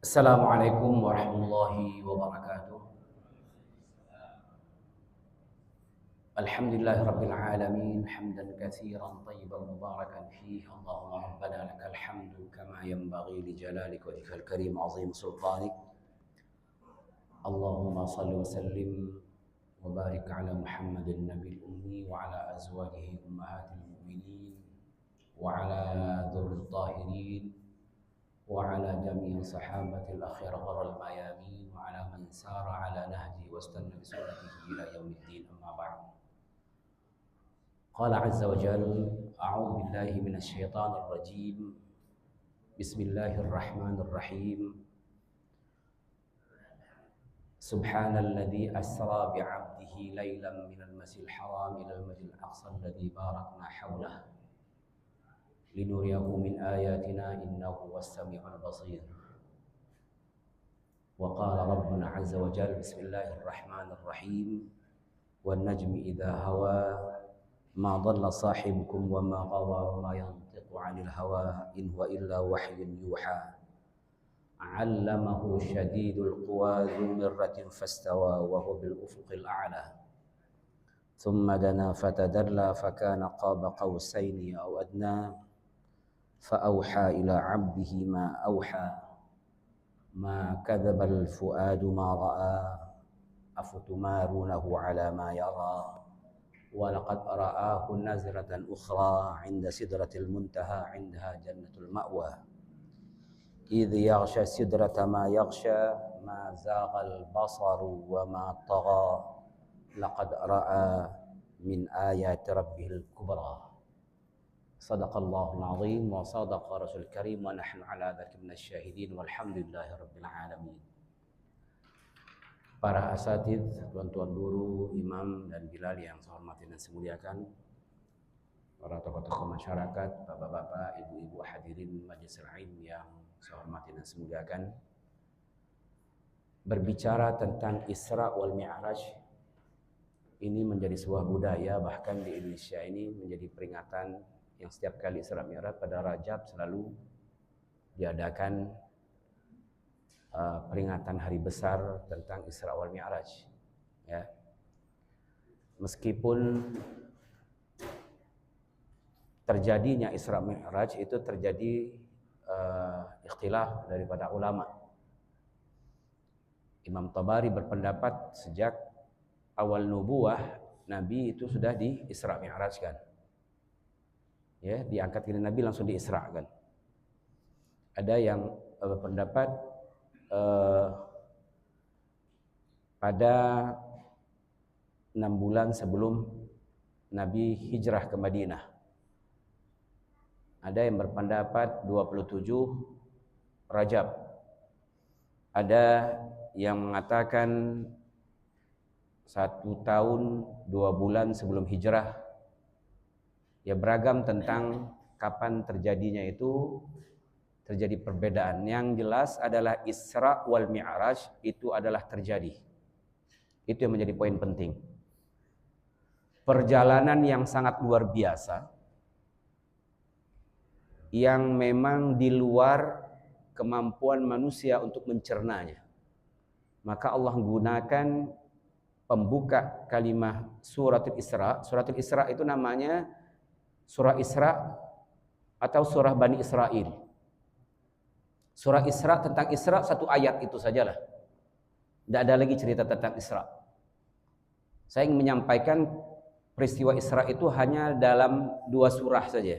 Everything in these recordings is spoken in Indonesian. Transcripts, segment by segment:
Assalamualaikum warahmatullahi wabarakatuh. Alhamdulillahi rabbil alamin hamdan katsiran tayyiban mubarakan fihi. Allahumma rabbana lakal hamdu kama yanbaghi li jalalika wa wajhikal karim azim sultanik. Allahumma salli wa sallim wa barik ala Muhammadin nabiyil ummi wa ala azwajihi ummahatil mu'minin wa ala dzurriyyatihi tahirin وعلى جميع صحابة الأخيار غر الميامين وعلى من سار على نهجه واستنى بسنته إلى يوم الدين. أما بعد. قال عز وجل: أعوذ بالله من الشيطان الرجيم. بسم الله الرحمن الرحيم. سبحان الذي أسرى بعبده ليلا من المسجد الحرام إلى المسجد الأقصى الذي باركنا حوله لنريه من آياتنا إنه هو السميع البصير. وقال ربنا عز وجل: بسم الله الرحمن الرحيم. والنجم إذا هوى ما ضل صاحبكم وما غوى وما ينطق عن الهوى إن هو إلا وحي يوحى علمه شديد القوى ذو مرة فاستوى وهو بالأفق الأعلى ثم دنا فتدلى فكان قاب قوسين أو أدنى فأوحى إلى عبده ما أوحى ما كذب الفؤاد ما رأى أفتمارونه على ما يرى ولقد رآه نزلة أخرى عند سدرة المنتهى عندها جنة المأوى إذ يغشى السدرة ما يغشى ما زاغ البصر وما طغى لقد رأى من آيات ربه الكبرى. Sadaqallahul azim wa sadaqa rasul karim wa nahnu ala dzalika minasyahidin walhamdulillahi rabbil alamin. Para asatidz, tuan-tuan guru, imam dan bilal yang saya hormati dan saya muliakan, para tokoh-tokoh masyarakat, bapak-bapak, ibu-ibu hadirin majelis ilmu yang saya hormati dan saya muliakan. Berbicara tentang Isra wal Mi'raj ini menjadi sebuah budaya, bahkan di Indonesia ini menjadi peringatan yang setiap kali Isra Mi'raj pada Rajab selalu diadakan peringatan hari besar tentang Isra wal Mi'raj. Ya. Meskipun terjadinya Isra Mi'raj itu terjadi ikhtilaf daripada ulama. Imam Tabari berpendapat sejak awal nubuwah Nabi itu sudah di Isra Mi'rajkan. Ya, diangkat ke Nabi langsung diisrakan. Ada yang berpendapat pada 6 bulan sebelum Nabi hijrah ke Madinah. Ada yang berpendapat 27 Rajab. Ada yang mengatakan 1 tahun 2 bulan sebelum hijrah. Ya, beragam tentang kapan terjadinya itu terjadi perbedaan. Yang jelas adalah Isra wal Mi'raj itu adalah terjadi. Itu yang menjadi poin penting. Perjalanan yang sangat luar biasa yang memang di luar kemampuan manusia untuk mencernanya. Maka Allah menggunakan pembuka kalimah suratul Isra. Suratul Isra itu namanya Surah Isra atau Surah Bani Israel. Surah Isra tentang Isra 1 ayat itu sajalah. Tidak ada lagi cerita tentang Isra. Saya ingin menyampaikan peristiwa Isra itu hanya dalam 2 surah saja.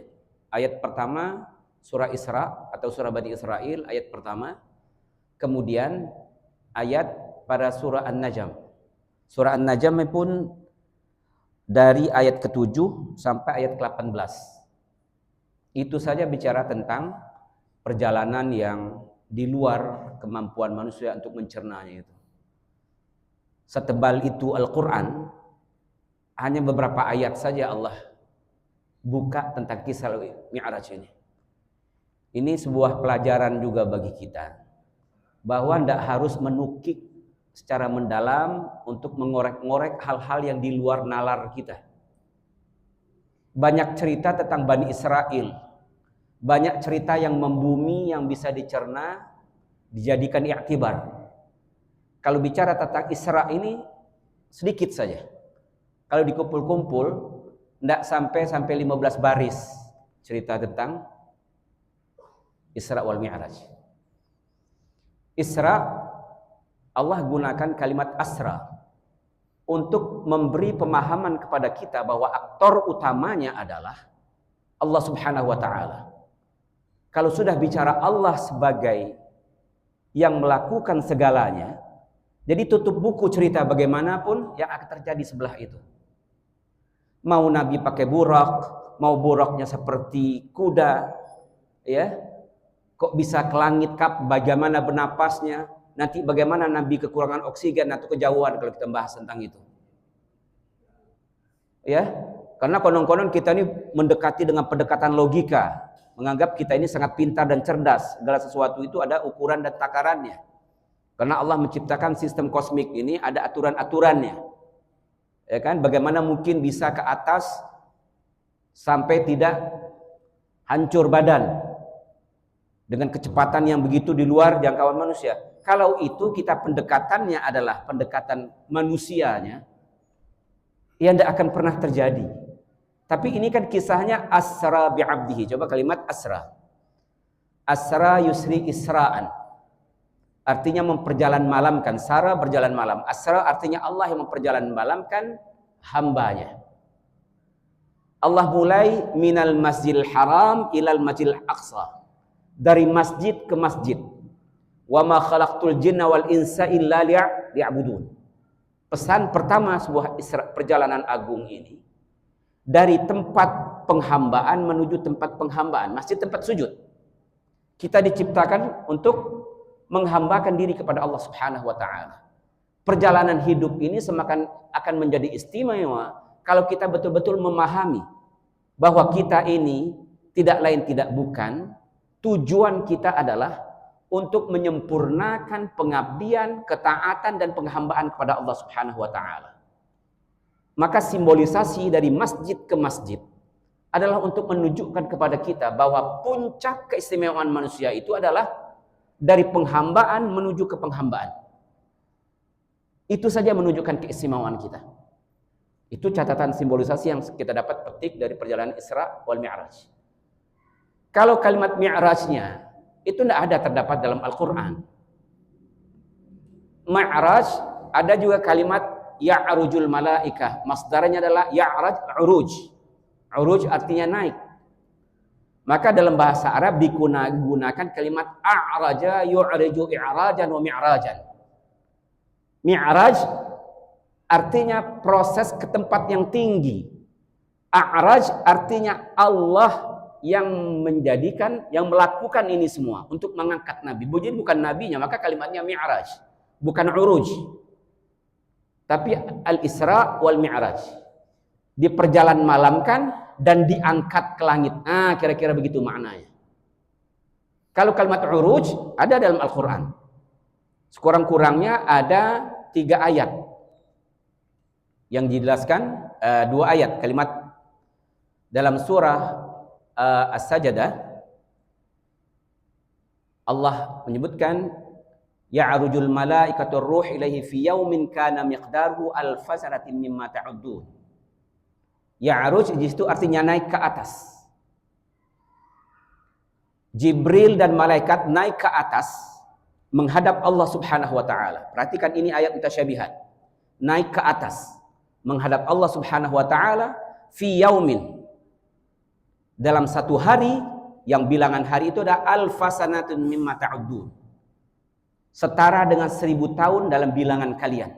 Ayat pertama Surah Isra atau Surah Bani Israel ayat pertama. Kemudian ayat pada Surah An-Najm. Surah An-Najm pun dari ayat ke-7 sampai ayat ke-18. Itu saja bicara tentang perjalanan yang di luar kemampuan manusia untuk mencernanya itu. Setebal itu Al-Quran, hanya beberapa ayat saja Allah buka tentang kisah Mi'raj ini. Ini sebuah pelajaran juga bagi kita, bahwa tidak harus menukik secara mendalam untuk mengorek-ngorek hal-hal yang di luar nalar kita. Banyak cerita tentang Bani Israel, banyak cerita yang membumi yang bisa dicerna, dijadikan i'tibar. Kalau bicara tentang Isra ini sedikit saja. Kalau dikumpul-kumpul tidak sampai 15 baris cerita tentang Isra wal Mi'raj. Isra, Allah gunakan kalimat asra untuk memberi pemahaman kepada kita bahwa aktor utamanya adalah Allah Subhanahu wa taala. Kalau sudah bicara Allah sebagai yang melakukan segalanya, jadi tutup buku cerita bagaimanapun yang akan terjadi sebelah itu. Mau Nabi pakai burak, mau buraknya seperti kuda, ya, kok bisa ke langit kap, bagaimana bernapasnya, nanti bagaimana Nabi kekurangan oksigen atau kejauhan kalau kita bahas tentang itu. Ya, karena konon-konon kita ini mendekati dengan pendekatan logika, menganggap kita ini sangat pintar dan cerdas, segala sesuatu itu ada ukuran dan takarannya. Karena Allah menciptakan sistem kosmik ini ada aturan-aturannya. Ya kan? Bagaimana mungkin bisa ke atas sampai tidak hancur badan dengan kecepatan yang begitu di luar jangkauan manusia. Kalau itu kita pendekatannya adalah pendekatan manusianya, ya tidak akan pernah terjadi. Tapi ini kan kisahnya asra bi'abdihi. Coba kalimat asra. Asra yusri isra'an. Artinya memperjalan malamkan. Sara berjalan malam. Asra artinya Allah yang memperjalan malamkan hambanya. Allah mulai minal masjidil haram ilal masjidil aqsa. Dari masjid ke masjid. Wa ma khalaqtul jinna wal insa illa liya'budun. Pesan pertama sebuah perjalanan agung ini, dari tempat penghambaan menuju tempat penghambaan. Masjid tempat sujud. Kita diciptakan untuk menghambakan diri kepada Allah Subhanahu wa taala. Perjalanan hidup ini semakin akan menjadi istimewa kalau kita betul-betul memahami bahwa kita ini tidak lain tidak bukan tujuan kita adalah untuk menyempurnakan pengabdian, ketaatan dan penghambaan kepada Allah Subhanahu wa taala. Maka simbolisasi dari masjid ke masjid adalah untuk menunjukkan kepada kita bahwa puncak keistimewaan manusia itu adalah dari penghambaan menuju ke penghambaan. Itu saja menunjukkan keistimewaan kita. Itu catatan simbolisasi yang kita dapat petik dari perjalanan Isra wal Mi'raj. Kalau kalimat Mi'rajnya itu tidak ada terdapat dalam Al-Quran. Mi'raj ada juga kalimat ya'rujul malaikah. Masdarnya adalah ya'raj uruj. Uruj artinya naik. Maka dalam bahasa Arab digunakan kalimat a'raja yu'riju i'rajan wa mi'rajan. Mi'raj artinya proses ke tempat yang tinggi. A'raj artinya Allah yang menjadikan, yang melakukan ini semua untuk mengangkat Nabi. Jadi bukan nabinya, maka kalimatnya Mi'raj, bukan uruj. Tapi al-Isra wal Mi'raj. Diperjalan malamkan dan diangkat ke langit. Kira-kira begitu maknanya. Kalau kalimat uruj ada dalam Al-Quran. Sekurang-kurangnya ada 3 ayat yang dijelaskan, 2 ayat kalimat dalam surah As-Sajdah. Allah menyebutkan ya'rujul malaikatur ruh ilaihi fi yaumin kana miqdaruhu alfasanatin mimma ta'uddun. Ya'ruj itu artinya naik ke atas. Jibril dan malaikat naik ke atas menghadap Allah Subhanahu wa taala. Perhatikan ini ayat mutasyabihat. Naik ke atas menghadap Allah Subhanahu wa taala fi yaumin. Dalam satu hari yang bilangan hari itu ada alfasanatun mimma ta'uddun. Setara dengan 1000 tahun dalam bilangan kalian.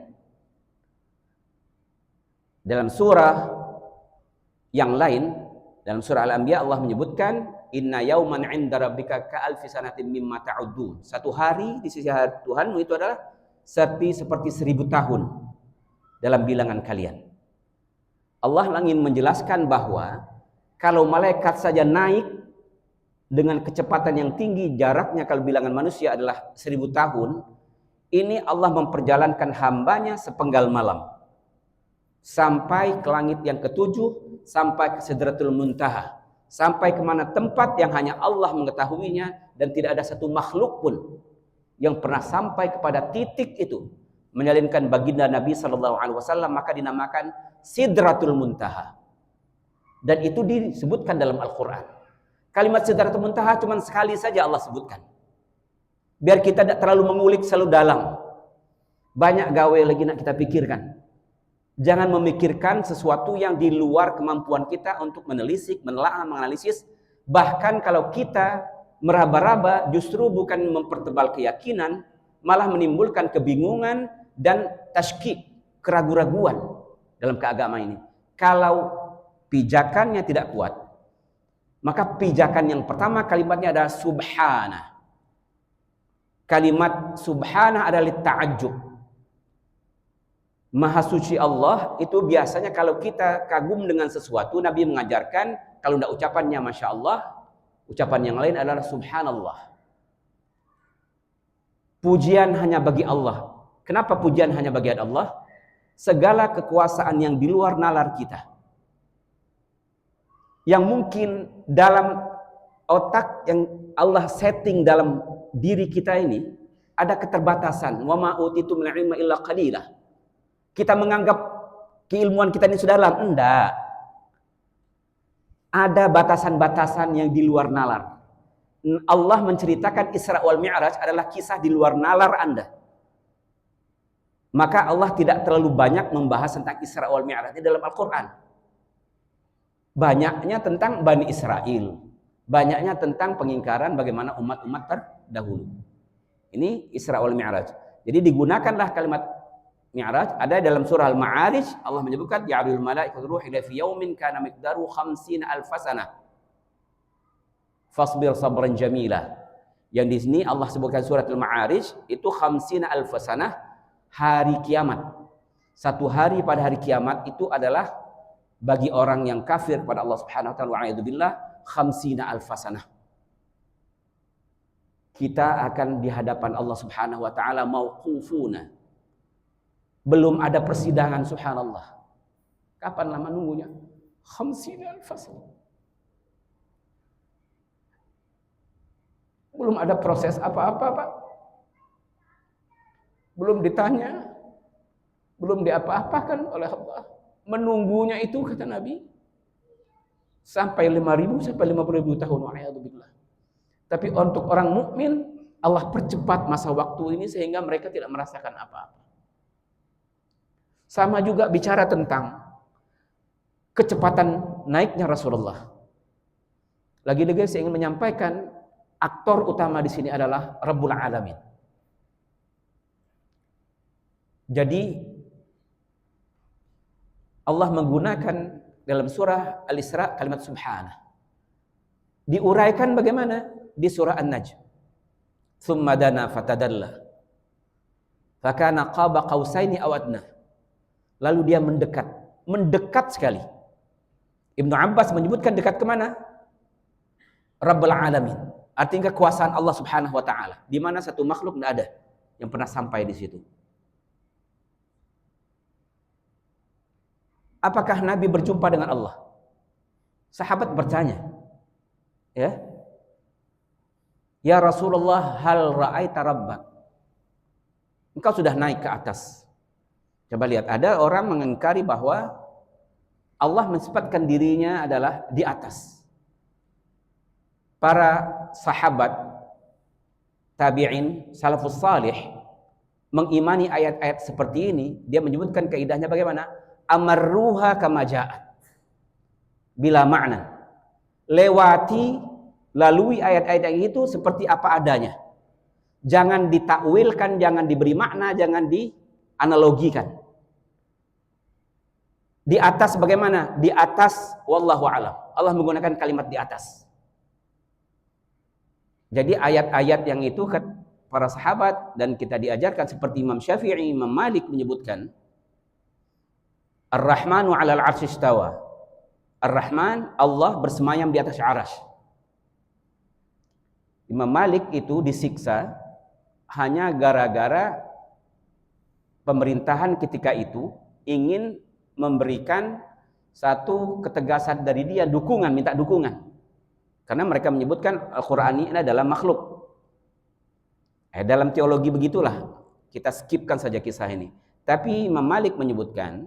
Dalam surah yang lain, dalam surah Al-Anbiya Allah menyebutkan inna yauman 'inda rabbika ka'alfi sanatin mimma ta'uddun. Satu hari di sisi Tuhanmu itu adalah seperti 1000 tahun dalam bilangan kalian. Allah ingin menjelaskan bahwa kalau malaikat saja naik dengan kecepatan yang tinggi, jaraknya kalau bilangan manusia adalah 1000 tahun, ini Allah memperjalankan hambanya sepenggal malam sampai ke langit yang ketujuh, sampai ke Sidratul Muntaha, sampai kemana tempat yang hanya Allah mengetahuinya dan tidak ada satu makhluk pun yang pernah sampai kepada titik itu menyalinkan baginda Nabi sallallahu alaihi wasallam, maka dinamakan Sidratul Muntaha. Dan itu disebutkan dalam Al-Qur'an. Kalimat Sidratul Muntaha cuma sekali saja Allah sebutkan. Biar kita tidak terlalu mengulik selalu dalam. Banyak gawe lagi nak kita pikirkan. Jangan memikirkan sesuatu yang di luar kemampuan kita untuk menelisik, menelaah, menganalisis. Bahkan kalau kita meraba-raba justru bukan mempertebal keyakinan, malah menimbulkan kebingungan dan tasykik, keraguan-raguan dalam keagamaan ini. Kalau pijakannya tidak kuat, maka pijakan yang pertama kalimatnya adalah subhana. Kalimat subhana adalah ta'ajjub. Maha suci Allah itu biasanya kalau kita kagum dengan sesuatu, Nabi mengajarkan kalau tidak ucapannya Masya Allah, ucapan yang lain adalah Subhanallah. Pujian hanya bagi Allah. Kenapa pujian hanya bagi Allah? Segala kekuasaan yang di luar nalar kita, yang mungkin dalam otak yang Allah setting dalam diri kita ini ada keterbatasan. Wa ma utitu minal ilmi illa qalilah. Kita menganggap keilmuan kita ini sudah dalam. Enggak. Ada batasan-batasan yang di luar nalar. Allah menceritakan Isra wal Mi'raj adalah kisah di luar nalar Anda. Maka Allah tidak terlalu banyak membahas tentang Isra wal Mi'raj dalam Al-Quran. Banyaknya tentang Bani Israel. Banyaknya tentang pengingkaran bagaimana umat-umat terdahulu. Ini Isra wal Mi'raj. Jadi digunakanlah kalimat Mi'raj, ada dalam surah Al-Ma'arij Allah menyebutkan ya'rujul malaikatu ruh ila fi yaumin kana miqdaru 50 alf sanah. Fasbir sabran jamila. Yang di sini Allah sebutkan surat Al-Ma'arij itu 50 alf sanah, hari kiamat. Satu hari pada hari kiamat itu adalah bagi orang yang kafir pada Allah Subhanahu wa taala wa'idzubillah 50 alf sanah. Kita akan di hadapan Allah Subhanahu wa taala mauqufuna. Belum ada persidangan, subhanallah. Kapan lama nunggunya? 50 alf sanah. Belum ada proses apa-apa, Pak. Belum ditanya. Belum diapa-apakan oleh Allah. Menunggunya itu, kata Nabi, sampai 5.000 sampai 50.000 tahun. Wa'iyadzubillah. Tapi untuk orang mukmin, Allah percepat masa waktu ini sehingga mereka tidak merasakan apa-apa. Sama juga bicara tentang kecepatan naiknya Rasulullah. Lagi-lagi saya ingin menyampaikan aktor utama di sini adalah Rabbul Alamin. Jadi Allah menggunakan dalam surah Al-Isra kalimat subhana. Diuraikan bagaimana? Di surah An-Najm. Tsumma dana fatadalla. Fakana qaba qausaini aw adna. Lalu dia mendekat sekali. Ibnu Abbas menyebutkan dekat kemana? Rabbul Alamin. Artinya kekuasaan Allah Subhanahu wa taala, di mana satu makhluk tidak ada yang pernah sampai di situ. Apakah Nabi berjumpa dengan Allah? Sahabat bertanya, ya Rasulullah, hal ra'aita rabbak? Engkau sudah naik ke atas. Coba lihat, ada orang mengingkari bahwa Allah mensifatkan dirinya adalah di atas. Para sahabat, tabi'in, salafus salih mengimani ayat-ayat seperti ini. Dia menyebutkan kaidahnya bagaimana? Amarruha kama ja'at. Bila makna. Lewati, lalui ayat-ayat yang itu seperti apa adanya. Jangan ditakwilkan, jangan diberi makna, jangan dianalogikan. Di atas bagaimana? Di atas wallahu a'lam. Allah menggunakan kalimat di atas. Jadi ayat-ayat yang itu para sahabat dan kita diajarkan seperti Imam Syafi'i, Imam Malik menyebutkan Ar-Rahmanu 'alal 'arsy istawa. Ar-Rahman, Allah bersemayam di atas arasy. Imam Malik itu disiksa hanya gara-gara pemerintahan ketika itu ingin memberikan satu ketegasan dari dia, dukungan, minta dukungan. Karena mereka menyebutkan Al-Quran ini adalah makhluk. Dalam teologi begitulah. Kita skipkan saja kisah ini. Tapi Imam Malik menyebutkan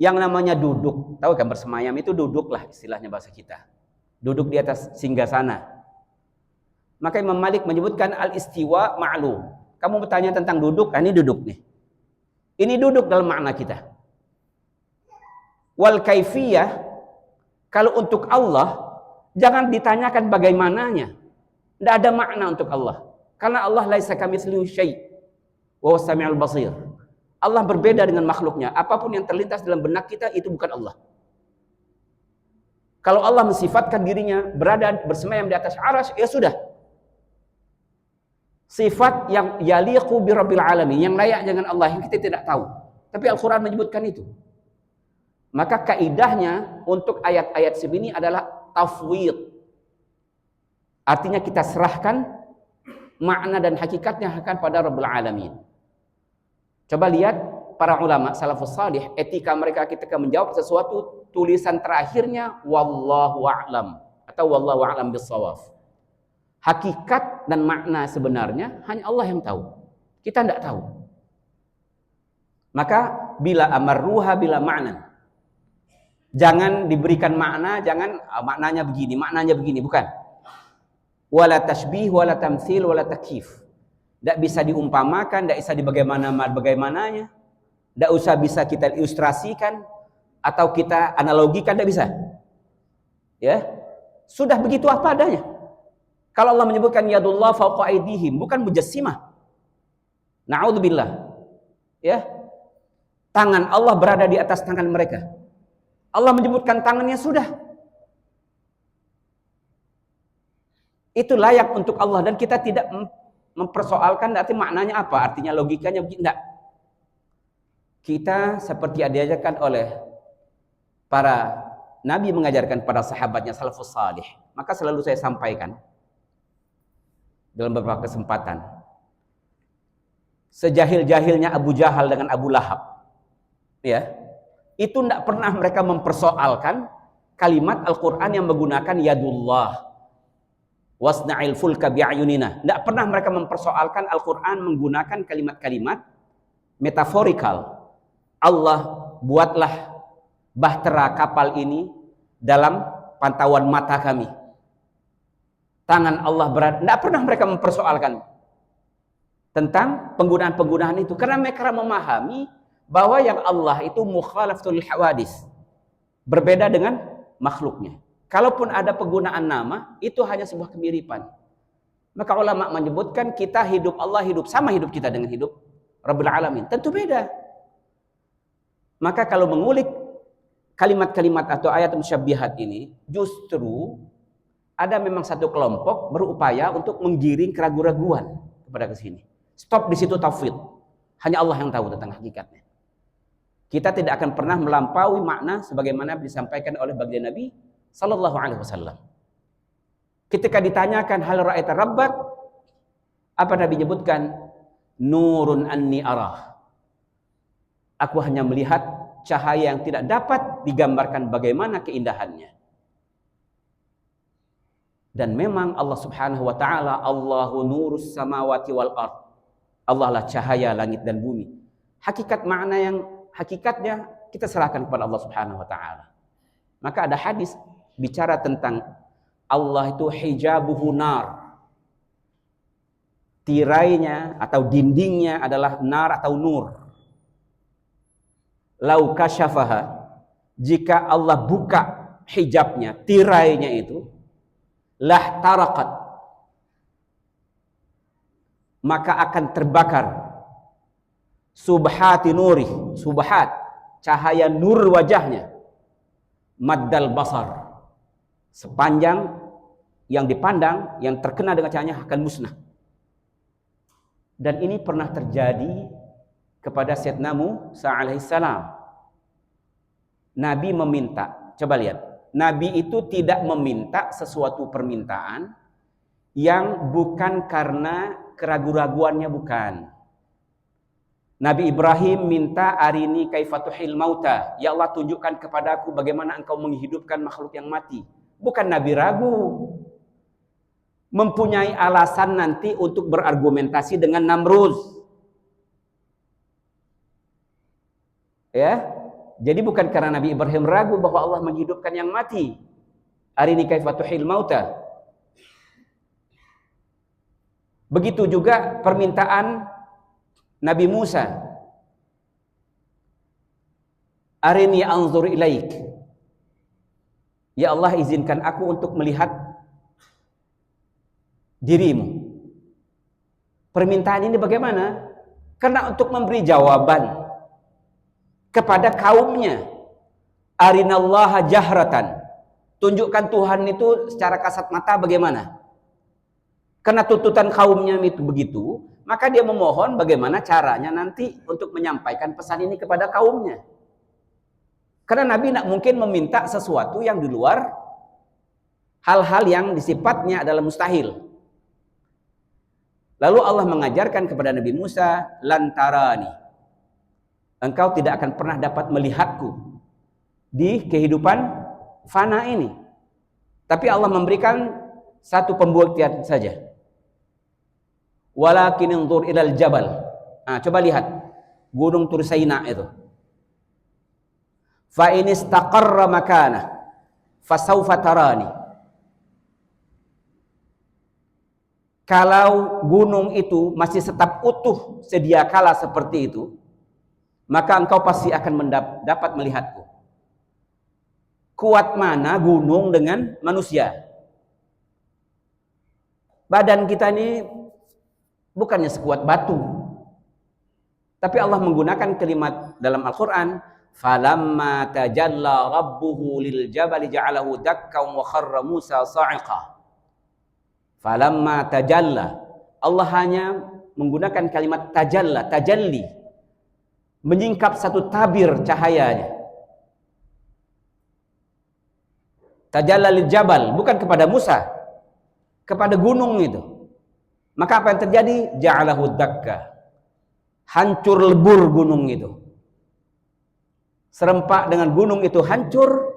yang namanya duduk, tahu kan bersemayam itu duduklah istilahnya bahasa kita. Duduk di atas singgasana. Maka Imam Malik menyebutkan al-istiwa ma'lum. Kamu bertanya tentang duduk, ini duduk nih. Ini duduk dalam makna kita. Wal kaifiyah, kalau untuk Allah jangan ditanyakan bagaimananya. Tidak ada makna untuk Allah. Karena Allah laisa kamitslihi syai' wa huwas samiul basir. Allah berbeda dengan makhluknya. Apapun yang terlintas dalam benak kita itu bukan Allah. Kalau Allah mensifatkan dirinya berada bersemayam di atas arasy, ya sudah. Sifat yang yaliqu bi rabbil alamin, yang layak dengan Allah yang kita tidak tahu. Tapi Al-Qur'an menyebutkan itu. Maka kaidahnya untuk ayat-ayat sebini adalah tafwid. Artinya kita serahkan makna dan hakikatnya akan pada Rabbul Alamin. Coba lihat para ulama salafus salih, etika mereka ketika menjawab sesuatu, tulisan terakhirnya wallahu a'lam atau wallahu a'lam bissawab. Hakikat dan makna sebenarnya hanya Allah yang tahu. Kita tidak tahu. Maka bila amarruha bila makna. Jangan diberikan makna, jangan maknanya begini, bukan. Wala tashbih, wala tamthil, wala takyif. Tidak bisa diumpamakan, tidak bisa bagaimananya. Tidak usah bisa kita ilustrasikan atau kita analogikan, tidak bisa. Ya, sudah begitu apa adanya. Kalau Allah menyebutkan yadullah fawqa aydihim, bukan mujassimah. Na'udzubillah. Ya, tangan Allah berada di atas tangan mereka. Allah menyebutkan tangannya sudah. Itu layak untuk Allah dan kita tidak mempersoalkan arti maknanya apa, artinya logikanya tidak. Kita seperti diajarkan oleh para nabi mengajarkan pada sahabatnya salafus salih. Maka selalu saya sampaikan dalam beberapa kesempatan. Sejahil-jahilnya Abu Jahal dengan Abu Lahab. Ya. Itu tidak pernah mereka mempersoalkan kalimat Al-Quran yang menggunakan yadullah wasna'il fulka bi'ayunina. Tidak pernah mereka mempersoalkan Al-Quran menggunakan kalimat-kalimat metaforikal. Allah buatlah bahtera kapal ini dalam pantauan mata kami. Tangan Allah berada. Tidak pernah mereka mempersoalkan tentang penggunaan-penggunaan itu. Karena mereka memahami bahwa yang Allah itu mukhalafatul hawadis, berbeda dengan makhluknya. Kalaupun ada penggunaan nama, itu hanya sebuah kemiripan. Maka ulama menyebutkan kita hidup Allah sama hidup kita dengan hidup Rabbul Alamin. Tentu beda. Maka kalau mengulik kalimat-kalimat atau ayat musyabbihat ini, justru ada memang satu kelompok berupaya untuk menggiring keraguan-raguan kepada kesini. Stop di situ tafwid. Hanya Allah yang tahu tentang hakikatnya. Kita tidak akan pernah melampaui makna sebagaimana disampaikan oleh baginda Nabi sallallahu alaihi wasallam. Ketika ditanyakan hal ra'aita rabbak, apa Nabi menyebutkan? Nurun anni arah. Aku hanya melihat cahaya yang tidak dapat digambarkan bagaimana keindahannya. Dan memang Allah Subhanahu wa taala Allahu nurus samawati wal ard. Allah lah cahaya langit dan bumi. Hakikatnya kita serahkan kepada Allah Subhanahu wa taala. Maka ada hadis bicara tentang Allah itu hijabuhu nar. Tirainya atau dindingnya adalah nar atau nur. Lau kasyafaha, jika Allah buka hijabnya, tirainya itu, lah tarakat, maka akan terbakar subhati nuri, subhat, cahaya nur wajahnya, maddal basar, sepanjang yang dipandang, yang terkena dengan cahayanya akan musnah. Dan ini pernah terjadi kepada Sayyidina Musa alaihissalam. Nabi meminta, coba lihat, Nabi itu tidak meminta sesuatu permintaan yang bukan karena keraguan-raguannya, bukan. Nabi Ibrahim minta arini kaifatuhil mauta, ya Allah tunjukkan kepadaku bagaimana engkau menghidupkan makhluk yang mati. Bukan Nabi ragu. mempunyai alasan nanti untuk berargumentasi dengan Namrud. Ya, jadi bukan karena Nabi Ibrahim ragu bahwa Allah menghidupkan yang mati. Arini kaifa tuhil mauta. Begitu juga permintaan Nabi Musa. Arini anzur ilaik. Ya Allah, izinkan aku untuk melihat dirimu. Permintaan ini bagaimana? Karena untuk memberi jawaban kepada kaumnya. Arinallaha jahratan. Tunjukkan Tuhan itu secara kasat mata bagaimana. Karena tuntutan kaumnya itu begitu, maka dia memohon bagaimana caranya nanti untuk menyampaikan pesan ini kepada kaumnya. Karena Nabi tidak mungkin meminta sesuatu yang di luar hal-hal yang sifatnya adalah mustahil. Lalu Allah mengajarkan kepada Nabi Musa, lantarani. Engkau tidak akan pernah dapat melihatku di kehidupan fana ini. Tapi Allah memberikan satu pembuktian saja. Walakin inzur ilal jabal. Coba lihat Gunung Tursaina itu. Fa in istaqarra makanah fasawfa tarani. Kalau gunung itu masih tetap utuh sedia kala seperti itu, maka engkau pasti akan dapat melihatku. Kuat mana gunung dengan manusia? Badan kita ini bukannya sekuat batu. Tapi Allah menggunakan kalimat dalam Al-Quran, falamma tajalla rabbuhu lil jabali ja'alahu dakkan wa kharra Musa sa'iqa. Falamma tajalla, Allah hanya menggunakan kalimat tajalla, tajalli, menyingkap satu tabir cahayanya. Tajalla lil jabal, bukan kepada Musa, kepada gunung itu. Maka apa yang terjadi? Ja'alahu dakka, hancur lebur gunung itu. Serempak dengan gunung itu hancur,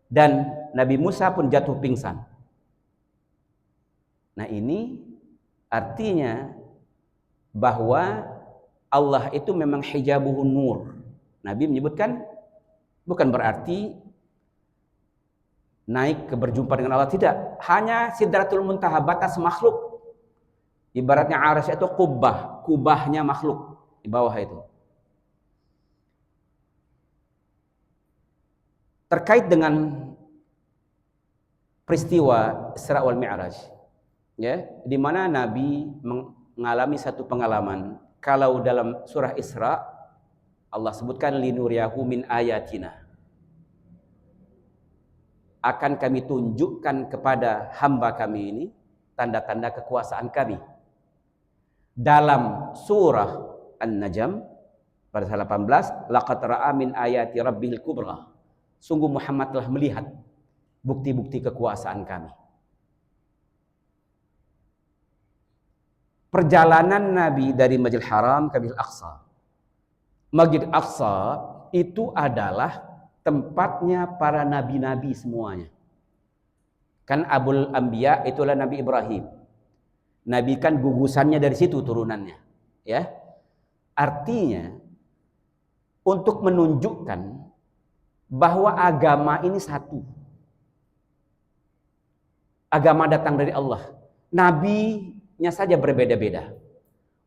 dan Nabi Musa pun jatuh pingsan. Nah, ini artinya bahwa Allah itu memang hijabuhun nur. Nabi menyebutkan bukan berarti naik ke berjumpa dengan Allah, tidak. Hanya sidratul muntaha, batas makhluk. Ibaratnya arsy itu kubahnya makhluk di bawah itu. Terkait dengan peristiwa Isra wal Mi'raj, ya, di mana Nabi mengalami satu pengalaman. Kalau dalam surah Isra Allah sebutkan linuriyahu min ayatina, akan kami tunjukkan kepada hamba kami ini tanda-tanda kekuasaan kami. Dalam surah An-Najm pada 18, laqad ra'a min ayati rabbil kubra, sungguh Muhammad telah melihat bukti-bukti kekuasaan kami. Perjalanan Nabi dari Masjidil Haram ke Masjidil Aqsa. Masjidil Aqsa itu adalah tempatnya para nabi-nabi semuanya. Kan Abul Anbiya itulah Nabi Ibrahim. Nabi kan gugusannya dari situ turunannya, ya. Artinya untuk menunjukkan bahwa agama ini satu. Agama datang dari Allah. Nabinya saja berbeda-beda.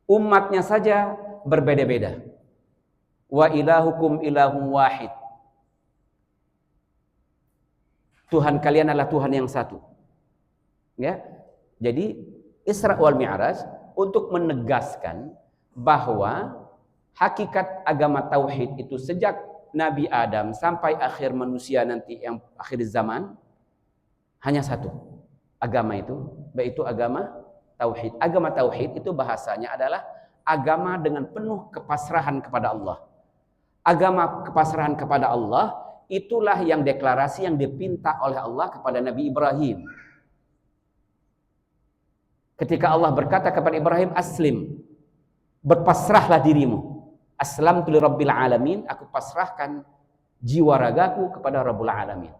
Umatnya saja berbeda-beda. Wa ilahukum ilahun wahid. Tuhan kalian adalah Tuhan yang satu. Ya. Jadi Isra wal Mi'raj untuk menegaskan bahwa hakikat agama tauhid itu sejak Nabi Adam sampai akhir manusia nanti yang akhir zaman hanya satu. Agama itu, yaitu agama tauhid. Agama tauhid itu bahasanya adalah agama dengan penuh kepasrahan kepada Allah. Agama kepasrahan kepada Allah itulah yang deklarasi yang dipinta oleh Allah kepada Nabi Ibrahim. Ketika Allah berkata kepada Ibrahim, aslim, berpasrahlah dirimu. Aslamtu li rabbil alamin, aku pasrahkan jiwa ragaku kepada Rabbul Alamin.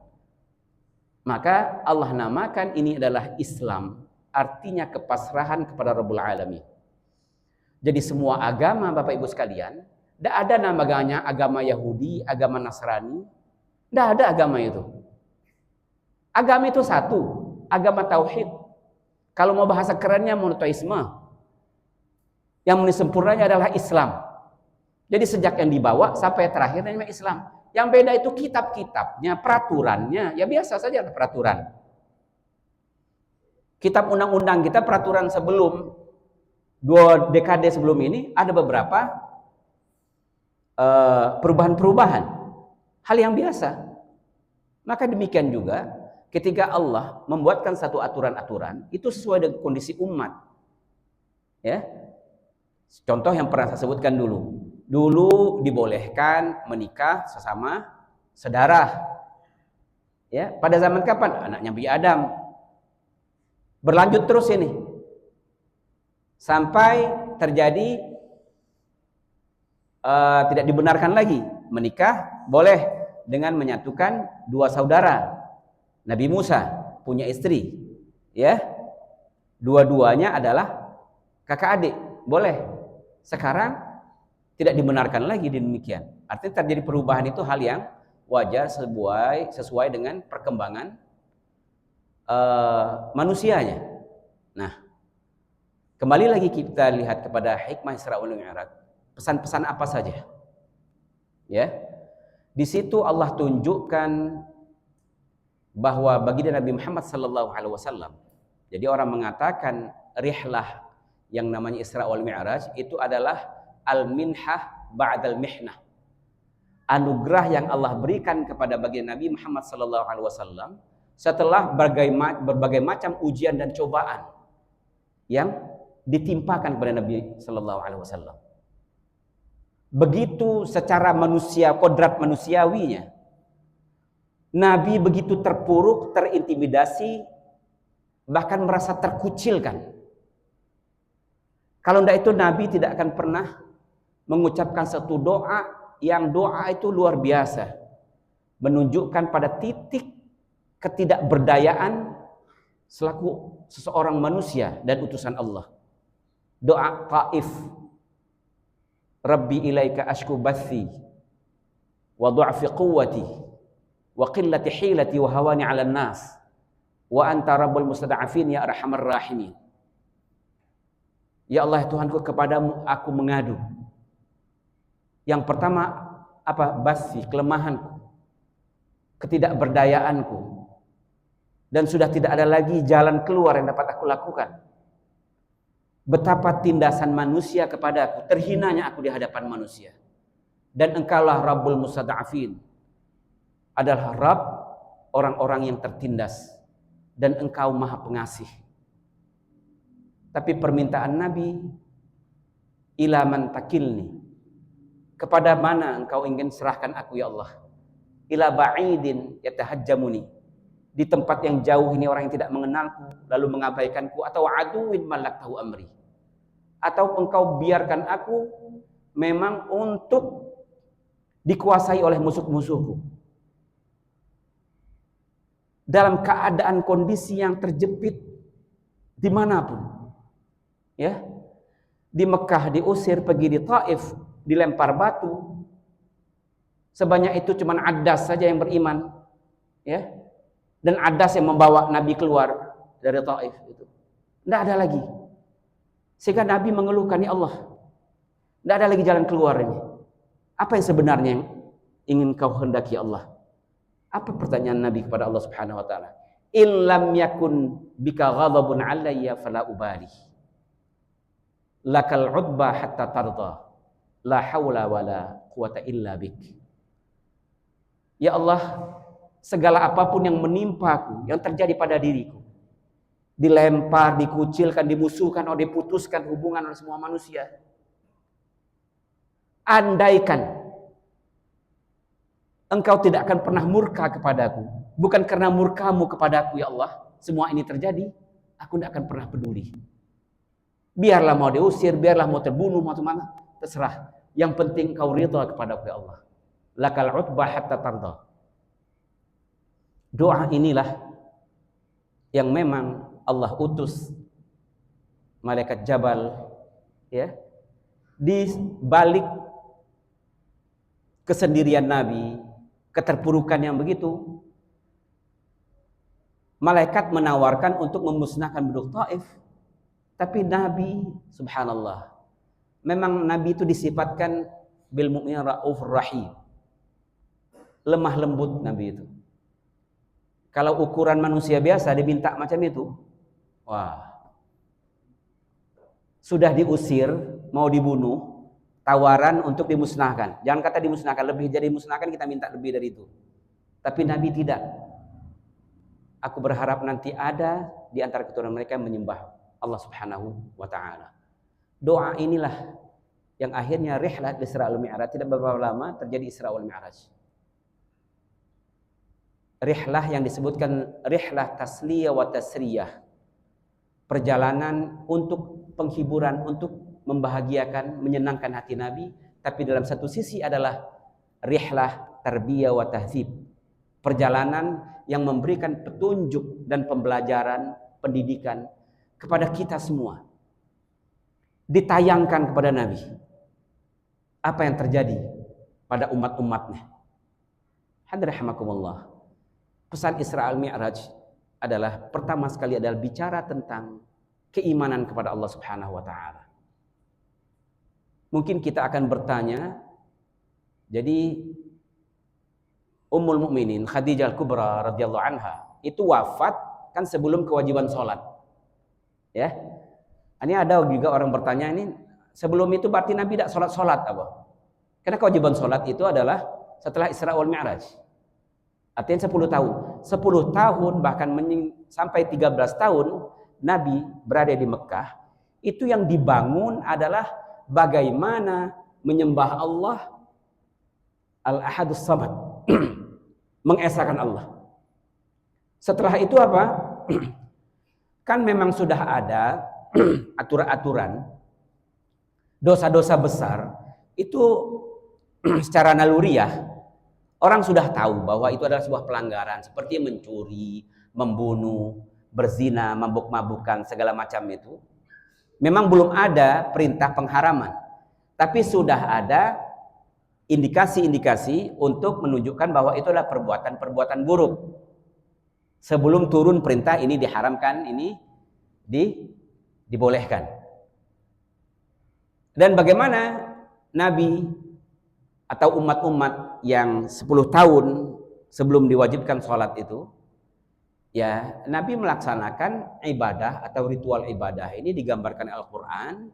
Maka Allah namakan ini adalah Islam, artinya kepasrahan kepada Rabbul Alamin. Jadi semua agama Bapak Ibu sekalian, tidak ada namanya agama Yahudi, agama Nasrani, tidak ada agama itu. Agama itu satu, agama tauhid. Kalau mau bahasa kerennya monoteisme. Yang menisempurnanya adalah Islam. Jadi sejak yang dibawa sampai terakhir namanya Islam. Yang beda itu kitab-kitabnya, peraturannya, ya biasa saja ada peraturan. Kitab undang-undang kita peraturan sebelum 2 dekade sebelum ini ada beberapa perubahan-perubahan. Hal yang biasa. Maka demikian juga ketika Allah membuatkan satu aturan-aturan itu sesuai dengan kondisi umat. Ya. Contoh yang pernah saya sebutkan dulu. Dulu dibolehkan menikah sesama saudara. Ya, pada zaman kapan? Anak Nabi Adam. Berlanjut terus ini. Sampai terjadi tidak dibenarkan lagi menikah boleh dengan menyatukan 2 saudara. Nabi Musa punya istri, ya. Dua-duanya adalah kakak adik, boleh. Sekarang tidak dibenarkan lagi demikian. Artinya terjadi perubahan itu hal yang wajar sesuai dengan perkembangan manusianya. Nah, kembali lagi kita lihat kepada hikmah Isra wal Mi'raj. Pesan-pesan apa saja? Ya. Di situ Allah tunjukkan bahwa baginda Nabi Muhammad sallallahu alaihi wasallam. Jadi orang mengatakan rihlah yang namanya Isra wal Mi'raj itu adalah al-minhah ba'dal mihnah. Anugerah yang Allah berikan kepada baginda Nabi Muhammad sallallahu alaihi wasallam setelah berbagai macam ujian dan cobaan yang ditimpakan kepada Nabi sallallahu alaihi wasallam. Begitu secara manusia, kodrat manusiawinya, Nabi begitu terpuruk, terintimidasi, bahkan merasa terkucilkan. Kalau tidak itu Nabi tidak akan pernah mengucapkan satu doa yang doa itu luar biasa, menunjukkan pada titik ketidakberdayaan selaku seseorang manusia dan utusan Allah. Doa Taif, Rabbi ilaika ashku bathi wa du'fi quwwati wa qillati hilati wa hawani 'alan nas wa anta rabbul mustada'afin ya arhamar rahimin. Ya Allah Tuhanku, kepadamu aku mengadu. Yang pertama apa? Basi, kelemahanku, ketidakberdayaanku, dan sudah tidak ada lagi jalan keluar yang dapat aku lakukan. Betapa tindasan manusia kepadaku, terhinanya aku di hadapan manusia. Dan engkaulah Rabbul Mustada'afin, adalah Rabb orang-orang yang tertindas, dan engkau maha pengasih. Tapi permintaan Nabi, ila man takilni, kepada mana engkau ingin serahkan aku ya Allah? Ila ba'idin yatahajjamuni, di tempat yang jauh ini orang yang tidak mengenalku lalu mengabaikanku, atau aduwin malaktahu amri, atau engkau biarkan aku memang untuk dikuasai oleh musuh-musuhku dalam keadaan kondisi yang terjepit dimanapun. Ya, di Mekah diusir, pergi di Taif dilempar batu, sebanyak itu cuma Adas saja yang beriman, ya, dan Adas yang membawa Nabi keluar dari Taif itu, tidak ada lagi, sehingga Nabi mengeluhkan, ya Allah, tidak ada lagi jalan keluar ini. Apa yang sebenarnya yang ingin kau hendaki Allah? Apa pertanyaan Nabi kepada Allah Subhanahu Wa Taala? Illam yakun bika ghadabun alayya fala ubali. Lakal udba hatta tarda, la haula wala quwata illa bik. Ya Allah, segala apapun yang menimpaku, yang terjadi pada diriku, dilempar, dikucilkan, dimusuhkan, atau diputuskan hubungan oleh semua manusia, andaikan engkau tidak akan pernah murka kepadaku, bukan karena murkamu kepadaku ya Allah, semua ini terjadi, aku tidak akan pernah peduli. Biarlah mau diusir, biarlah mau terbunuh, mau mana, terserah. Yang penting kau ridha kepada ya Allah. Lakal utbah hatta tarda. Doa inilah yang memang Allah utus malaikat Jabal, ya. Di balik kesendirian Nabi, keterpurukan yang begitu, malaikat menawarkan untuk memusnahkan penduduk Taif. Tapi Nabi, subhanallah, memang Nabi itu disifatkan bil mu'minin raufur rahim. Lemah lembut Nabi itu. Kalau ukuran manusia biasa diminta macam itu, wah, sudah diusir, mau dibunuh, tawaran untuk dimusnahkan. Jangan kata dimusnahkan, lebih jadi dimusnahkan, kita minta lebih dari itu. Tapi Nabi tidak. Aku berharap nanti ada di antara keturunan mereka yang menyembah Allah Subhanahu wa taala. Doa inilah yang akhirnya rihlat Isra wal Mi'raj, tidak berapa lama terjadi Isra wal Mi'raj. Rihlah yang disebutkan rihlah tasliyah wa tasriyah. Perjalanan untuk penghiburan, untuk membahagiakan, menyenangkan hati Nabi, tapi dalam satu sisi adalah rihlah tarbiyah wa tahzib. Perjalanan yang memberikan petunjuk dan pembelajaran, pendidikan kepada kita semua. Ditayangkan kepada Nabi. Apa yang terjadi pada umat-umatnya. Hadrahamakumullah. Pesan Isra al-Mi'raj adalah pertama sekali adalah bicara tentang keimanan kepada Allah Subhanahu wa taala. Mungkin kita akan bertanya, jadi Ummul Mukminin Khadijah Al-Kubra radhiyallahu anha itu wafat kan sebelum kewajiban sholat. Ya. Ini ada juga orang bertanya, ini sebelum itu berarti Nabi tidak sholat apa? Karena kewajiban sholat itu adalah setelah Isra wal Mi'raj. Artinya 10 tahun. 10 tahun bahkan sampai 13 tahun Nabi berada di Mekah. Itu yang dibangun adalah bagaimana menyembah Allah Al-Ahadus Samad. Mengesahkan Allah. Setelah itu apa? Kan memang sudah ada aturan-aturan dosa-dosa besar itu secara naluriah orang sudah tahu bahwa itu adalah sebuah pelanggaran seperti mencuri, membunuh, berzina, mabuk-mabukan, segala macam itu. Memang belum ada perintah pengharaman, tapi sudah ada indikasi-indikasi untuk menunjukkan bahwa itu adalah perbuatan-perbuatan buruk. Sebelum turun perintah ini diharamkan, ini dibolehkan. Dan bagaimana Nabi atau umat-umat yang 10 tahun sebelum diwajibkan sholat itu, ya Nabi melaksanakan ibadah atau ritual ibadah ini digambarkan Al-Quran.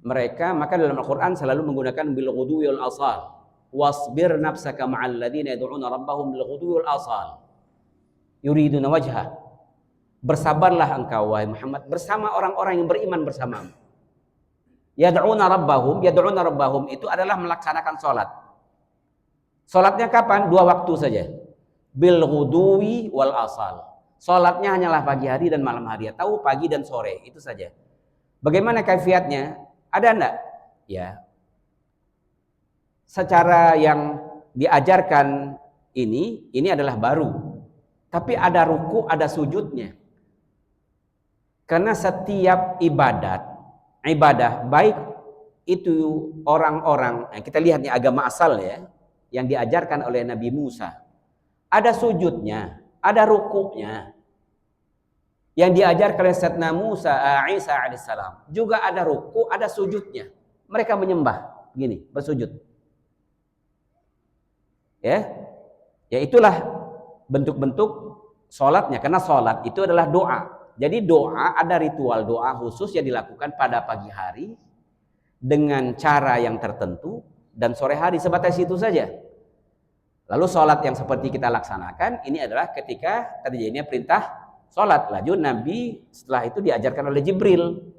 Mereka maka dalam Al-Quran selalu menggunakan bil ghudwi wal asal. Wasbir nafsaka ma'al ladzina yad'una rabbahum bil ghudwi wal asal yuriduna wajha. Bersabarlah engkau wahai Muhammad bersama orang-orang yang beriman bersamamu. Yad'una rabbahum itu adalah melaksanakan sholat. Sholatnya kapan? 2 waktu saja. Bil ghudwi wal asal. Sholatnya hanyalah pagi hari dan malam hari. Tahu pagi dan sore, itu saja. Bagaimana kaifiatnya? Ada enggak? Ya. Secara yang diajarkan ini adalah baru. Tapi ada ruku, ada sujudnya. Karena setiap ibadah baik itu orang-orang, kita lihat nih agama asal ya, yang diajarkan oleh Nabi Musa. Ada sujudnya, ada rukuknya. Yang diajarkan oleh Sayyidina Musa, Isa alaihissalam. Juga ada ruku, ada sujudnya. Mereka menyembah, gini, bersujud. Ya itulah bentuk-bentuk sholatnya. Karena sholat itu adalah doa. Jadi doa, ada ritual doa khusus yang dilakukan pada pagi hari dengan cara yang tertentu dan sore hari, sebatas itu saja. Lalu sholat yang seperti kita laksanakan ini adalah ketika terjadinya perintah sholat. Lanjut Nabi setelah itu diajarkan oleh Jibril.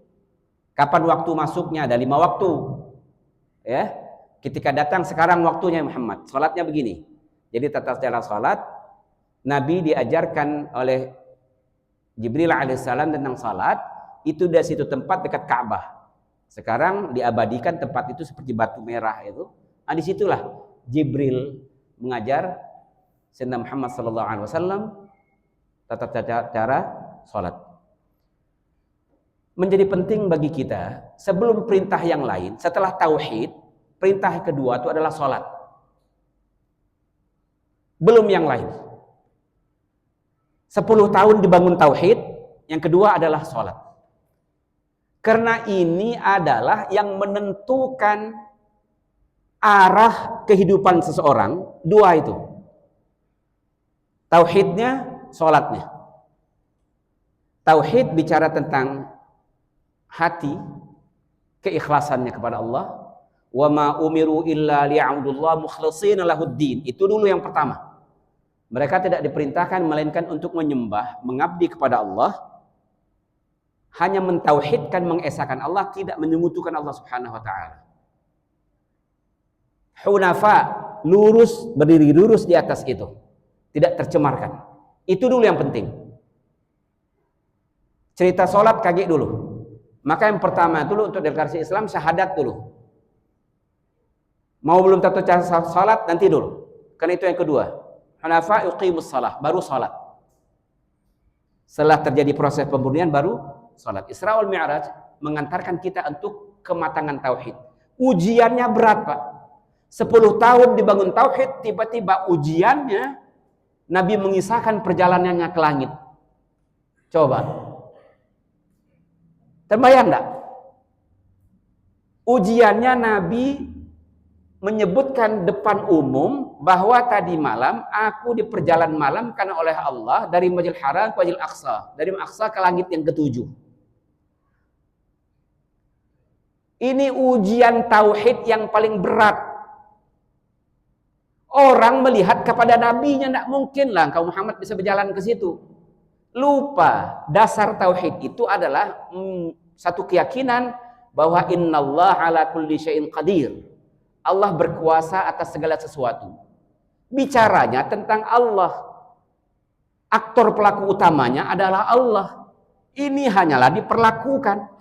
Kapan waktu masuknya? Ada 5 waktu. Ya, ketika datang sekarang waktunya Muhammad. Sholatnya begini. Jadi tata cara sholat Nabi diajarkan oleh Jibril alaihissalam tentang salat itu dari situ tempat dekat Ka'bah. Sekarang diabadikan tempat itu seperti batu merah itu. Nah, disitulah Jibril mengajar Sayyidina Muhammad sallallahu alaihi wasallam tata cara salat. menjadi penting bagi kita sebelum perintah yang lain. Setelah tauhid, perintah kedua itu adalah sholat. Belum yang lain. 10 tahun dibangun tauhid, yang kedua adalah sholat. Karena ini adalah yang menentukan arah kehidupan seseorang. Dua itu. Tauhidnya, sholatnya. Tauhid bicara tentang hati, keikhlasannya kepada Allah. Wa ma umiru illa liya'budullaha mukhlishina lahuddin. Itu dulu yang pertama. Mereka tidak diperintahkan melainkan untuk menyembah, mengabdi kepada Allah, hanya mentauhidkan, mengesahkan Allah, tidak menyekutukan Allah Subhanahu wa taala. Hunafa, lurus, berdiri lurus di atas itu. Tidak tercemarkan. Itu dulu yang penting. Cerita sholat kaget dulu. Maka yang pertama dulu untuk deklarasi Islam, syahadat dulu. Mau belum tentu sholat, nanti dulu. Karena itu yang kedua. Hunafa yuqimus shalah, baru sholat. Setelah terjadi proses pemurnian, baru sholat. Isra wal Mi'raj mengantarkan kita untuk kematangan tauhid. Ujiannya berat, Pak. 10 tahun dibangun tauhid, tiba-tiba ujiannya Nabi mengisahkan perjalanannya ke langit. Coba. Terbayang enggak? Ujiannya Nabi menyebutkan depan umum bahwa tadi malam aku di perjalanan malam karena oleh Allah dari Masjidil Haram ke Masjidil Aqsa, dari Aqsa ke langit yang ke-7. Ini ujian tauhid yang paling berat. Orang melihat kepada nabinya, tidak mungkin lah engkau Muhammad bisa berjalan ke situ. Lupa, dasar tauhid itu adalah satu keyakinan bahwa innallaha ala kulli syai'in qadir. Allah berkuasa atas segala sesuatu. Bicaranya tentang Allah. Aktor pelaku utamanya adalah Allah. Ini hanyalah diperlakukan.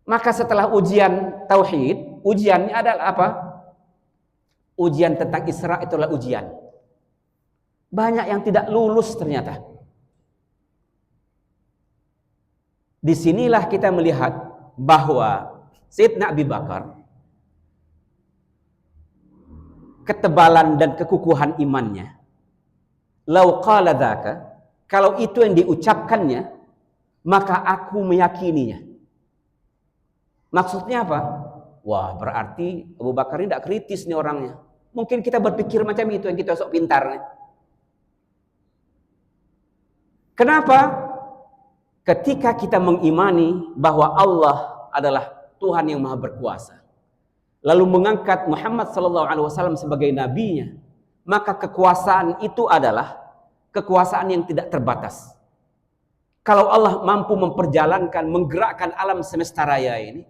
Maka setelah ujian tauhid, ujiannya adalah apa? Ujian tentang Isra itulah ujian. Banyak yang tidak lulus ternyata. Disinilah kita melihat bahwa Sayyidina Abu Bakar, ketebalan dan kekukuhan imannya, lau qala dzaka, kalau itu yang diucapkannya, maka aku meyakininya. Maksudnya apa? Wah, berarti Abu Bakar ini tidak kritis nih orangnya. Mungkin kita berpikir macam itu, yang kita sok pintar nih. Kenapa? Ketika kita mengimani bahwa Allah adalah Tuhan yang Maha Berkuasa, lalu mengangkat Muhammad SAW sebagai nabinya, maka kekuasaan itu adalah kekuasaan yang tidak terbatas. Kalau Allah mampu memperjalankan, menggerakkan alam semesta raya ini,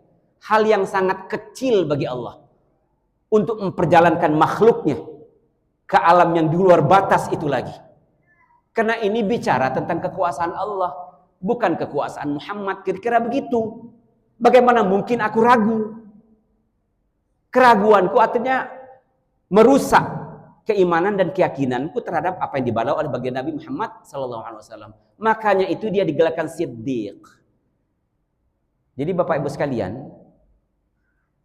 hal yang sangat kecil bagi Allah untuk memperjalankan makhluknya ke alam yang di luar batas itu lagi. Karena ini bicara tentang kekuasaan Allah, bukan kekuasaan Muhammad. Kira-kira begitu. Bagaimana mungkin aku ragu? Keraguanku artinya merusak keimanan dan keyakinanku terhadap apa yang dibawa oleh baginda Nabi Muhammad SAW. Makanya itu dia digelarkan Siddiq. Jadi Bapak Ibu sekalian,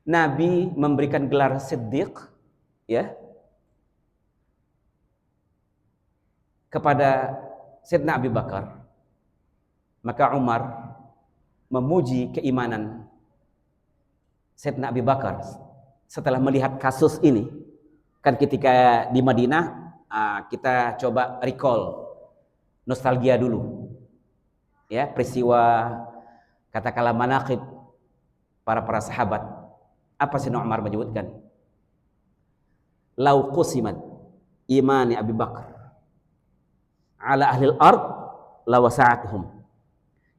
Nabi memberikan gelar Siddiq, ya, kepada Sayyidina Abu Bakar. Maka Umar memuji keimanan Sayyidina Abu Bakar setelah melihat kasus ini. Kan ketika di Madinah, kita coba recall, nostalgia dulu, ya, peristiwa katakanlah manaqib para sahabat. Apa Sayyidina Umar menyebutkan? Lau qusimat imani Abu Bakar ala ahlil ard lawasa'atuhum.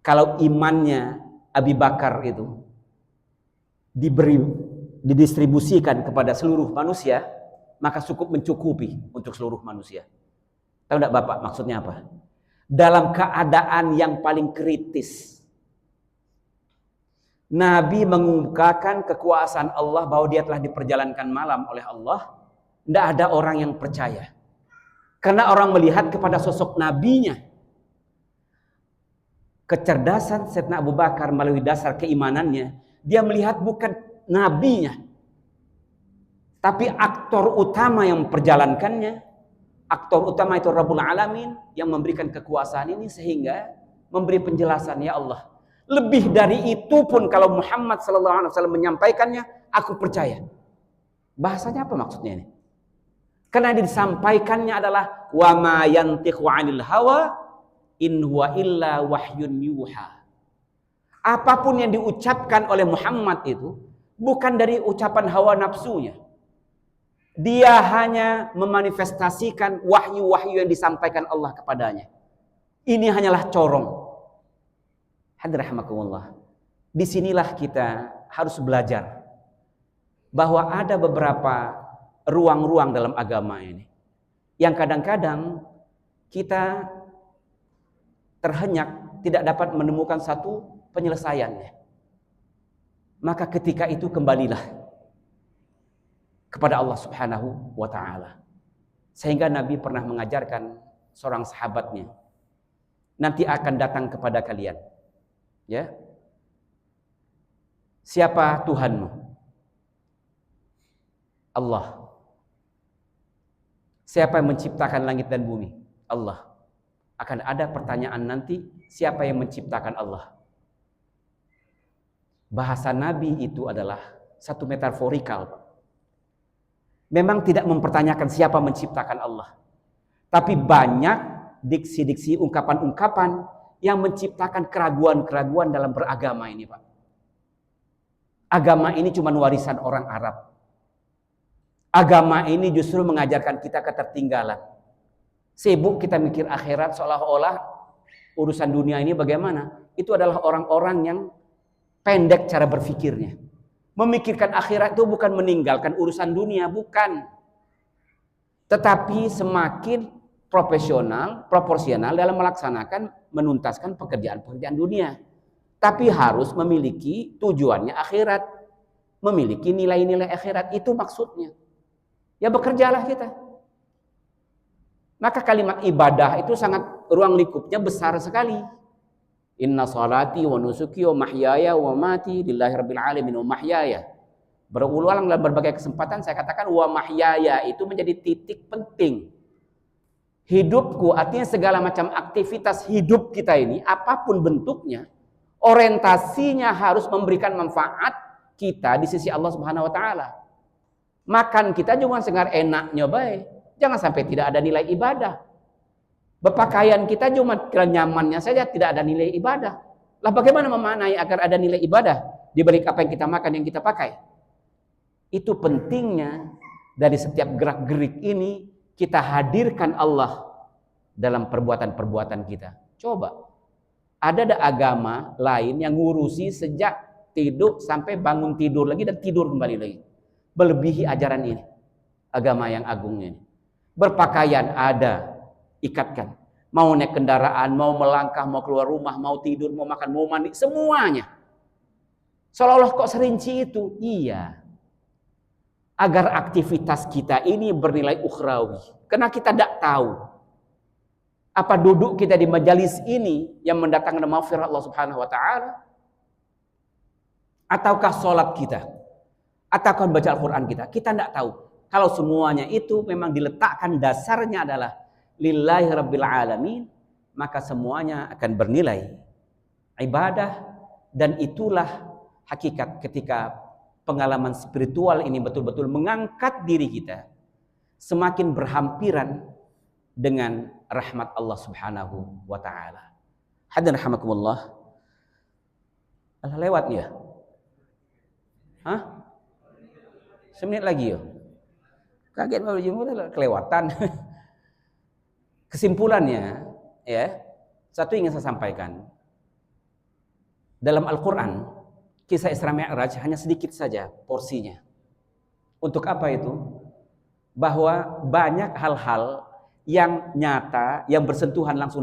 Kalau imannya Abu Bakar itu didistribusikan kepada seluruh manusia, maka cukup mencukupi untuk seluruh manusia. Tahu enggak Bapak maksudnya apa? Dalam keadaan yang paling kritis, Nabi mengungkapkan kekuasaan Allah bahwa dia telah diperjalankan malam oleh Allah. Tidak ada orang yang percaya. Karena orang melihat kepada sosok nabinya. Kecerdasan Sayyidina Abu Bakar melalui dasar keimanannya, dia melihat bukan nabinya, tapi aktor utama yang memperjalankannya. Aktor utama itu Rabbul Alamin yang memberikan kekuasaan ini, sehingga memberi penjelasan, ya Allah, lebih dari itu pun kalau Muhammad SAW menyampaikannya, aku percaya. Bahasanya apa maksudnya ini? Karena disampaikannya adalah wa ma yantiqu 'anil hawa in huwa illa wahyun yuha. Apapun yang diucapkan oleh Muhammad itu bukan dari ucapan hawa nafsunya. Dia hanya memanifestasikan wahyu-wahyu yang disampaikan Allah kepadanya. Ini hanyalah corong. Hadrahmakumullah. Disinilah kita harus belajar bahwa ada beberapa ruang-ruang dalam agama ini yang kadang-kadang kita terhenyak, tidak dapat menemukan satu penyelesaiannya. Maka ketika itu kembalilah kepada Allah Subhanahu wa ta'ala. Sehingga Nabi pernah mengajarkan seorang sahabatnya, nanti akan datang kepada kalian, ya, siapa Tuhanmu? Allah. Siapa yang menciptakan langit dan bumi? Allah. Akan ada pertanyaan nanti, siapa yang menciptakan Allah? Bahasa Nabi itu adalah satu metaforikal. Memang tidak mempertanyakan siapa menciptakan Allah, tapi banyak diksi-diksi, ungkapan-ungkapan yang menciptakan keraguan-keraguan dalam beragama ini, Pak. Agama ini cuma warisan orang Arab. Agama ini justru mengajarkan kita ketertinggalan. Sibuk kita mikir akhirat, seolah-olah urusan dunia ini bagaimana. Itu adalah orang-orang yang pendek cara berpikirnya. Memikirkan akhirat itu bukan meninggalkan urusan dunia, bukan. Tetapi semakin profesional, proporsional dalam melaksanakan, menuntaskan pekerjaan-pekerjaan dunia. Tapi harus memiliki tujuannya akhirat. Memiliki nilai-nilai akhirat, itu maksudnya. Ya bekerjalah kita. Maka kalimat ibadah itu sangat ruang lingkupnya besar sekali. Inna salati wa nusuki wa mahyaya wa mati lillahi rabbil alamin wa mahyaya. Berulang dalam berbagai kesempatan saya katakan wa mahyaya itu menjadi titik penting. Hidupku artinya segala macam aktivitas hidup kita ini apapun bentuknya, orientasinya harus memberikan manfaat kita di sisi Allah Subhanahu wa taala. Makan kita cuma segar enaknya baik. Jangan sampai tidak ada nilai ibadah. Berpakaian kita cuma kenyamannya saja, tidak ada nilai ibadah. Lah bagaimana memaknai agar ada nilai ibadah di balik apa yang kita makan, yang kita pakai? Itu pentingnya dari setiap gerak-gerik ini kita hadirkan Allah dalam perbuatan-perbuatan kita. Coba. Ada agama lain yang ngurusi sejak tidur sampai bangun tidur lagi dan tidur kembali lagi. Melebihi ajaran ini, agama yang agung ini. Berpakaian ada, ikatkan. Mau naik kendaraan, mau melangkah, mau keluar rumah, mau tidur, mau makan, mau mandi, semuanya. Seolah-olah kok serinci itu? Iya. Agar aktivitas kita ini bernilai ukhrawi. Karena kita tidak tahu apa duduk kita di majalis ini yang mendatangkan maghfirah Allah Subhanahu wa taala, ataukah sholat kita, ataukah baca Al-Quran kita tidak tahu. Kalau semuanya itu memang diletakkan dasarnya adalah lillahi rabbil alamin, maka semuanya akan bernilai ibadah. Dan itulah hakikat ketika pengalaman spiritual ini betul-betul mengangkat diri kita semakin berhampiran dengan rahmat Allah Subhanahu wa taala. Hadirin rahimakumullah. Lewat ya? Hah? Semenit lagi yo. Kaget baru jumpa kelewatan. Kesimpulannya, ya, satu ingin saya sampaikan. Dalam Al-Quran, kisah Isra Mi'raj hanya sedikit saja porsinya. Untuk apa itu? Bahwa banyak hal-hal yang nyata, yang bersentuhan langsung dengan